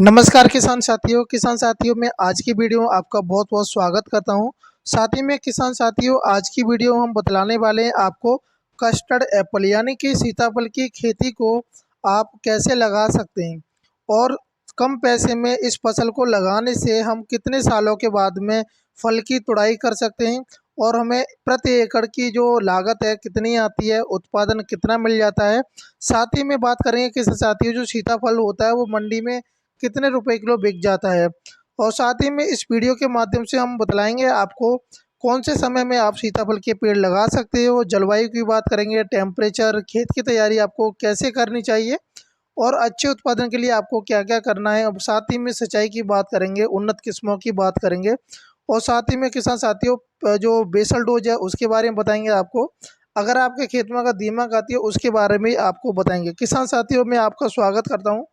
नमस्कार किसान साथियों में आज की वीडियो में आपका बहुत बहुत स्वागत करता हूं। साथ ही में किसान साथियों आज की वीडियो में हम बतलाने वाले हैं आपको कस्टर्ड एप्पल यानी कि सीताफल की खेती को आप कैसे लगा सकते हैं और कम पैसे में इस फसल को लगाने से हम कितने सालों के बाद में फल की तुड़ाई कर सकते हैं और हमें प्रति एकड़ की जो लागत है कितनी आती है, उत्पादन कितना मिल जाता है। साथ ही में बात करेंगे किसान साथियों जो सीताफल होता है वो मंडी में कितने रुपए किलो बिक जाता है और साथ ही में इस वीडियो के माध्यम से हम बतलाएंगे आपको कौन से समय में आप सीताफल के पेड़ लगा सकते हो। जलवायु की बात करेंगे, टेम्परेचर, खेत की तैयारी आपको कैसे करनी चाहिए और अच्छे उत्पादन के लिए आपको क्या क्या करना है। अब साथ ही में सिंचाई की बात करेंगे, उन्नत किस्मों की बात करेंगे और साथ ही में किसान साथियों जो बेसल डोज है उसके बारे में बताएंगे आपको। अगर आपके खेत में अगर दीमक आती है उसके बारे में आपको बताएंगे। किसान साथियों मैं आपका स्वागत करता हूँ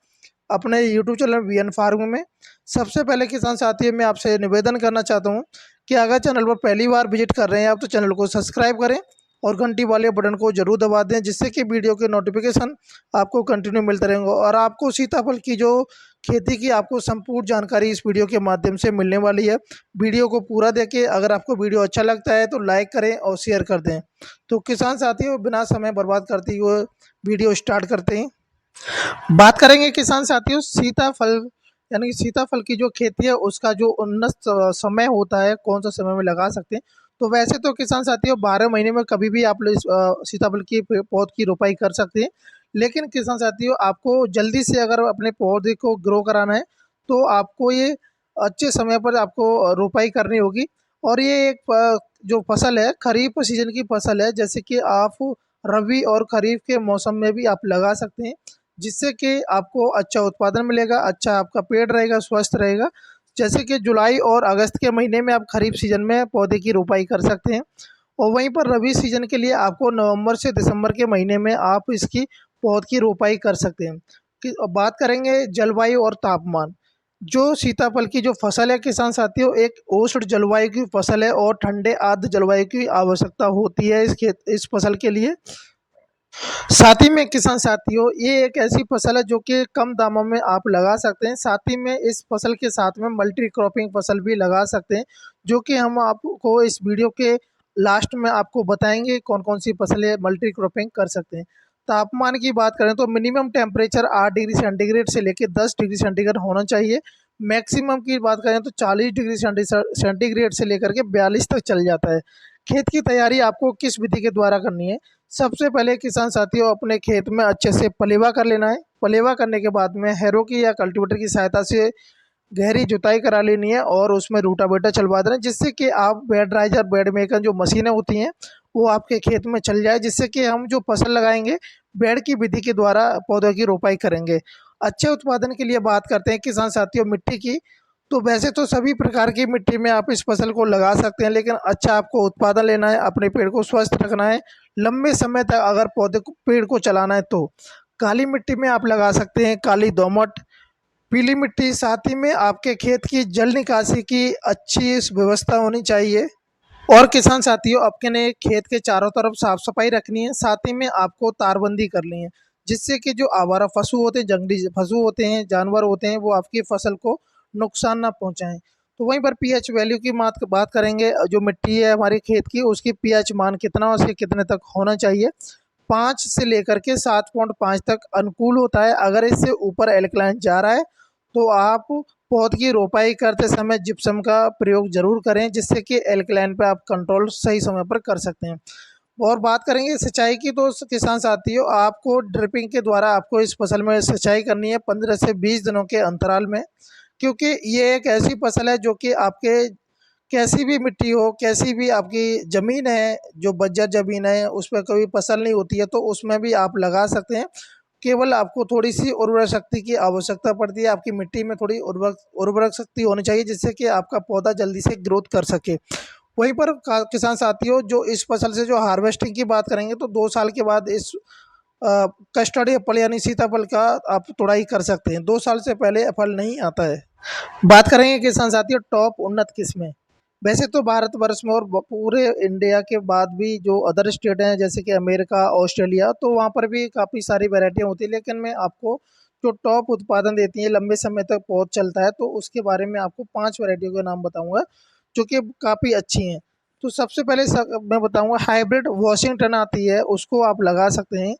अपने यूट्यूब चैनल वीएन फार्म में। सबसे पहले किसान साथियों मैं आपसे निवेदन करना चाहता हूं कि अगर चैनल पर पहली बार विजिट कर रहे हैं आप तो चैनल को सब्सक्राइब करें और घंटी वाले बटन को जरूर दबा दें जिससे कि वीडियो के नोटिफिकेशन आपको कंटिन्यू मिलते रहेंगे और आपको सीताफल की जो खेती की आपको संपूर्ण जानकारी इस वीडियो के माध्यम से मिलने वाली है। वीडियो को पूरा देखें, अगर आपको वीडियो अच्छा लगता है तो लाइक करें और शेयर कर दें। तो किसान साथियों बिना समय बर्बाद करते हुए वीडियो स्टार्ट करते हैं। बात करेंगे किसान साथियों सीताफल यानी कि सीताफल की जो खेती है उसका जो उन्नत समय होता है, कौन सा समय में लगा सकते हैं। तो वैसे तो किसान साथियों 12 महीने में कभी भी आप लोग सीताफल की पौध की रोपाई कर सकते हैं। लेकिन किसान साथियों आपको जल्दी से अगर अपने पौधे को ग्रो कराना है तो आपको ये अच्छे समय पर आपको रोपाई करनी होगी। और ये एक जो फसल है खरीफ सीजन की फसल है, जैसे कि आप रबी और खरीफ के मौसम में भी आप लगा सकते हैं जिससे कि आपको अच्छा उत्पादन मिलेगा, अच्छा आपका पेड़ रहेगा, स्वस्थ रहेगा। जैसे कि जुलाई और अगस्त के महीने में आप खरीफ सीजन में पौधे की रोपाई कर सकते हैं और वहीं पर रबी सीजन के लिए आपको नवंबर से दिसंबर के महीने में आप इसकी पौध की रोपाई कर सकते हैं। अब बात करेंगे जलवायु और तापमान। जो सीताफल की जो फसल है किसान साथियों एक उष्ण जलवायु की फसल है और ठंडे आर्द्र जलवायु की आवश्यकता होती है इस फसल के लिए। साथ ही में किसान साथियों ये एक ऐसी फसल है जो कि कम दामों में आप लगा सकते हैं। साथ ही में इस फसल के साथ में मल्टी क्रॉपिंग फसल भी लगा सकते हैं जो कि हम आपको इस वीडियो के लास्ट में आपको बताएंगे कौन कौन सी फसलें मल्टी क्रॉपिंग कर सकते हैं। तापमान की बात करें तो मिनिमम टेम्परेचर 8 डिग्री सेंटीग्रेड से लेकर 10 डिग्री सेंटीग्रेड होना चाहिए। मैक्सिमम की बात करें तो 40 डिग्री सेंटीग्रेड से लेकर के 42 तक चल जाता है। खेत की तैयारी आपको किस विधि के द्वारा करनी है। सबसे पहले किसान साथियों अपने खेत में अच्छे से पलेवा कर लेना है। पलेवा करने के बाद में हैरो की या कल्टीवेटर की सहायता से गहरी जुताई करा लेनी है और उसमें रूटावेटर चलवा देना है जिससे कि आप बेड राइजर बेड मेकर जो मशीनें होती हैं वो आपके खेत में चल जाए, जिससे कि हम जो फसल लगाएंगे बेड की विधि के द्वारा पौधों की रोपाई करेंगे। अच्छे उत्पादन के लिए बात करते हैं किसान साथियों मिट्टी की। तो वैसे तो सभी प्रकार की मिट्टी में आप इस फसल को लगा सकते हैं, लेकिन अच्छा आपको उत्पादन लेना है, अपने पेड़ को स्वस्थ रखना है, लंबे समय तक अगर पौधे को पेड़ को चलाना है तो काली मिट्टी में आप लगा सकते हैं, काली दोमट, पीली मिट्टी। साथ ही में आपके खेत की जल निकासी की अच्छी व्यवस्था होनी चाहिए और किसान साथियों अपने खेत के चारों तरफ साफ सफाई रखनी है। साथ ही में आपको तारबंदी करनी है जिससे कि जो आवारा पशु होते हैं, जंगली पशु होते हैं, जानवर होते हैं, वो आपकी फसल को नुकसान ना पहुंचाएं। तो वहीं पर पीएच वैल्यू की बात करेंगे। जो मिट्टी है हमारे खेत की उसकी पीएच मान कितना से कितने तक होना चाहिए। 5 से लेकर के 7.5 तक अनुकूल होता है। अगर इससे ऊपर एल्कलाइन जा रहा है तो आप पौध की रोपाई करते समय जिप्सम का प्रयोग जरूर करें जिससे कि एल्कलाइन पे आप कंट्रोल सही समय पर कर सकते हैं। और बात करेंगे सिंचाई की तो किसान साथियों आपको ड्रिपिंग के द्वारा आपको इस फसल में सिंचाई करनी है 15 से 20 दिनों के अंतराल में, क्योंकि ये एक ऐसी फसल है जो कि आपके कैसी भी मिट्टी हो, कैसी भी आपकी ज़मीन है, जो बंजर ज़मीन है उस पर कोई फसल नहीं होती है तो उसमें भी आप लगा सकते हैं। केवल आपको थोड़ी सी उर्वरक शक्ति की आवश्यकता पड़ती है, आपकी मिट्टी में थोड़ी उर्वरक उर्वरक शक्ति होनी चाहिए जिससे कि आपका पौधा जल्दी से ग्रोथ कर सके। वहीं पर किसान साथियों जो इस फसल से जो हार्वेस्टिंग की बात करेंगे तो 2 साल के बाद इस कस्टर्ड एप्पल यानी सीताफल का आप तुड़ाई कर सकते हैं। 2 साल से पहले फल नहीं आता है। बात करेंगे किसान साथियों टॉप उन्नत किस्में। वैसे तो भारतवर्ष में और पूरे इंडिया के बाद भी जो अदर स्टेट हैं जैसे कि अमेरिका, ऑस्ट्रेलिया, तो वहाँ पर भी काफ़ी सारी वैरायटियाँ होती है, लेकिन मैं आपको जो टॉप उत्पादन देती है, लंबे समय तक पौध चलता है, तो उसके बारे में आपको 5 वैरायटियों के नाम बताऊँगा, जो कि काफ़ी अच्छी हैं। तो सबसे पहले मैं बताऊँगा हाइब्रिड वाशिंगटन आती है, उसको आप लगा सकते हैं।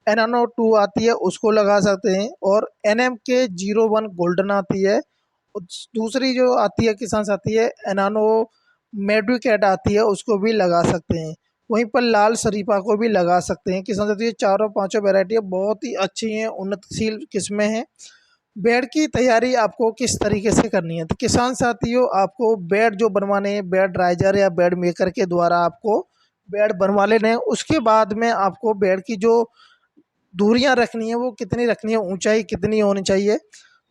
एनानो 2 आती है, उसको लगा सकते हैं। और NMK 01 गोल्डन आती है। दूसरी जो आती है किसान साथी है, एनानो मेडिकेट आती है, उसको भी लगा सकते हैं। वहीं पर लाल शरीफा को भी लगा सकते हैं किसान साथी। ये चारों पांचों वैरायटी बहुत ही अच्छी हैं, उन्नतशील किस्में हैं। बेड की तैयारी आपको किस तरीके से करनी है, तो किसान साथियों आपको बेड जो बनवाने हैं, बेड राइजर या बेड मेकर के द्वारा आपको बेड बनवा लेने हैं। उसके बाद में आपको बेड की जो दूरियां रखनी है वो कितनी रखनी है, ऊंचाई कितनी होनी चाहिए।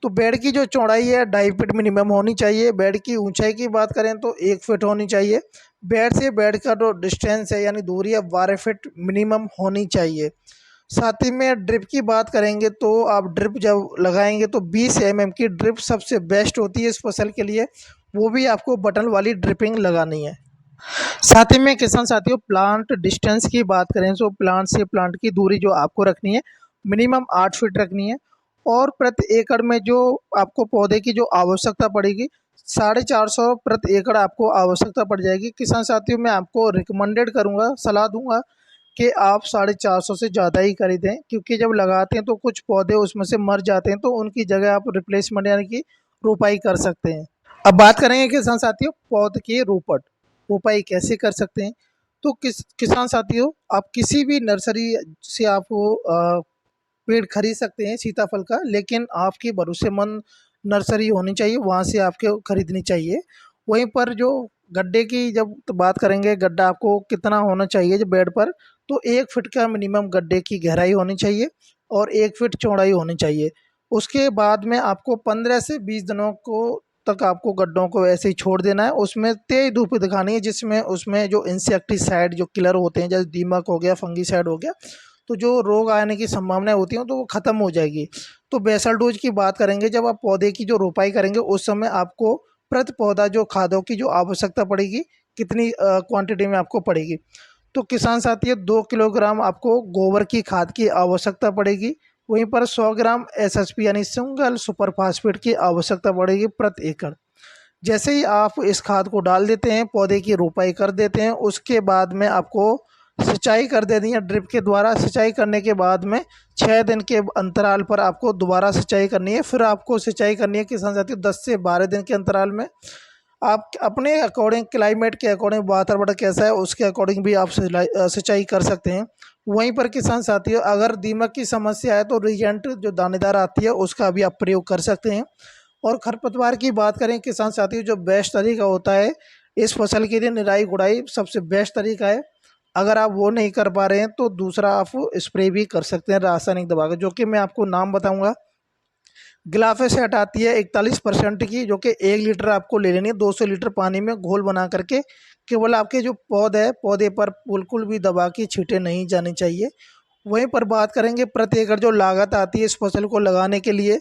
तो बेड की जो चौड़ाई है 2.5 फीट मिनिमम होनी चाहिए। बेड की ऊंचाई की बात करें तो 1 फीट होनी चाहिए। बेड से बेड का जो डिस्टेंस है यानी दूरी है 12 फीट मिनिमम होनी चाहिए। साथ ही में ड्रिप की बात करेंगे तो आप ड्रिप जब लगाएंगे तो 20 mm की ड्रिप सबसे बेस्ट होती है इस फसल के लिए। वो भी आपको बटन वाली ड्रिपिंग लगानी है। साथ ही में किसान साथियों प्लांट डिस्टेंस की बात करें तो प्लांट से प्लांट की दूरी जो आपको रखनी है मिनिमम 8 फीट रखनी है। और प्रति एकड़ में जो आपको पौधे की जो आवश्यकता पड़ेगी 450 प्रति एकड़ आपको आवश्यकता पड़ जाएगी। किसान साथियों मैं आपको रिकमेंडेड करूंगा, सलाह दूंगा कि आप 450 से ज़्यादा ही खरीदें, क्योंकि जब लगाते हैं तो कुछ पौधे उसमें से मर जाते हैं, तो उनकी जगह आप रिप्लेसमेंट यानी कि रोपाई कर सकते हैं। अब बात करेंगे किसान साथियों पौध की रोपाई कैसे कर सकते हैं। तो किसान साथियों आप किसी भी नर्सरी से आप पेड़ खरीद सकते हैं सीताफल का, लेकिन आपकी भरोसेमंद नर्सरी होनी चाहिए, वहाँ से आपको खरीदनी चाहिए। वहीं पर जो गड्ढे की जब तो बात करेंगे, गड्ढा आपको कितना होना चाहिए जो बेड पर, तो 1 फीट का मिनिमम गड्ढे की गहराई होनी चाहिए और 1 फीट चौड़ाई होनी चाहिए। उसके बाद में आपको 15 से 20 दिनों को तक आपको गड्ढों को ऐसे ही छोड़ देना है। उसमें तेज धूप दिखानी है, जिसमें उसमें जो इंसेक्टिसाइड जो किलर होते हैं, जैसे दीमक हो गया, फंगीसाइड हो गया, तो जो रोग आने की संभावनाएं होती हैं तो वो ख़त्म हो जाएगी। तो बेसल डोज की बात करेंगे, जब आप पौधे की जो रोपाई करेंगे उस समय आपको प्रति पौधा जो खादों की जो आवश्यकता पड़ेगी, कितनी क्वांटिटी में आपको पड़ेगी। तो किसान साथी 2 किलोग्राम आपको गोबर की खाद की आवश्यकता पड़ेगी। वहीं पर 100 ग्राम SSP यानी सिंगल सुपर फास्फेट की आवश्यकता पड़ेगी प्रति एकड़। जैसे ही आप इस खाद को डाल देते हैं, पौधे की रोपाई कर देते हैं, उसके बाद में आपको सिंचाई कर देनी है ड्रिप के द्वारा। सिंचाई करने के बाद में 6 दिन के अंतराल पर आपको दोबारा सिंचाई करनी है। फिर आपको सिंचाई करनी है किसान साथियों 10 से 12 दिन के अंतराल में। आप अपने अकॉर्डिंग, क्लाइमेट के अकॉर्डिंग, वातावरण कैसा है उसके अकॉर्डिंग भी आप सिंचाई कर सकते हैं। वहीं पर किसान साथियों अगर दीमक की समस्या है तो रिजेंट जो दानेदार आती है उसका भी आप प्रयोग कर सकते हैं। और खरपतवार की बात करें किसान साथियों, जो बेस्ट तरीका होता है इस फसल के लिए, निराई गुड़ाई सबसे बेस्ट तरीका है। अगर आप वो नहीं कर पा रहे हैं तो दूसरा आप स्प्रे भी कर सकते हैं रासायनिक दवा का, जो कि मैं आपको नाम बताऊंगा। ग्लाफोसेट आती है 41% की, जो कि 1 लीटर आपको ले लेनी है। 200 लीटर पानी में घोल बना करके केवल आपके जो पौधे पर बिल्कुल भी दवा की छींटे नहीं जानी चाहिए। वहीं पर बात करेंगे प्रति एकड़ जो लागत आती है इस फसल को लगाने के लिए,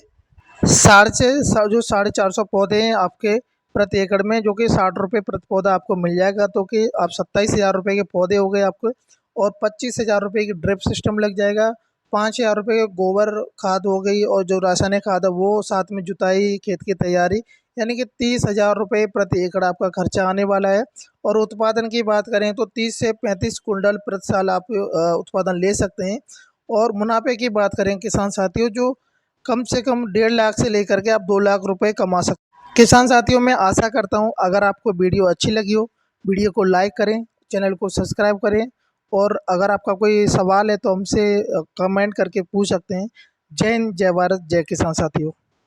जो 450 पौधे हैं आपके प्रति एकड़ में, जो कि 60 रुपये प्रति पौधा आपको मिल जाएगा, तो कि आप 27,000 रुपये के पौधे हो गए आपके। और 25,000 रुपये की ड्रिप सिस्टम लग जाएगा। 5,000 रुपये की गोबर खाद हो गई, और जो रासायनिक खाद है वो, साथ में जुताई, खेत की तैयारी, यानी कि 30,000 रुपये प्रति एकड़ आपका खर्चा आने वाला है। और उत्पादन की बात करें तो 30 से 35 कुंटल प्रति साल आप उत्पादन ले सकते हैं। और मुनाफे की बात करें किसान साथियों, जो कम से कम 1.5 लाख से लेकर के आप 2 लाख रुपए कमा सकते। किसान साथियों मैं आशा करता हूँ अगर आपको वीडियो अच्छी लगी हो, वीडियो को लाइक करें, चैनल को सब्सक्राइब करें। और अगर आपका कोई सवाल है तो हमसे कमेंट करके पूछ सकते हैं। जय हिंद, जय भारत, जय किसान साथियों।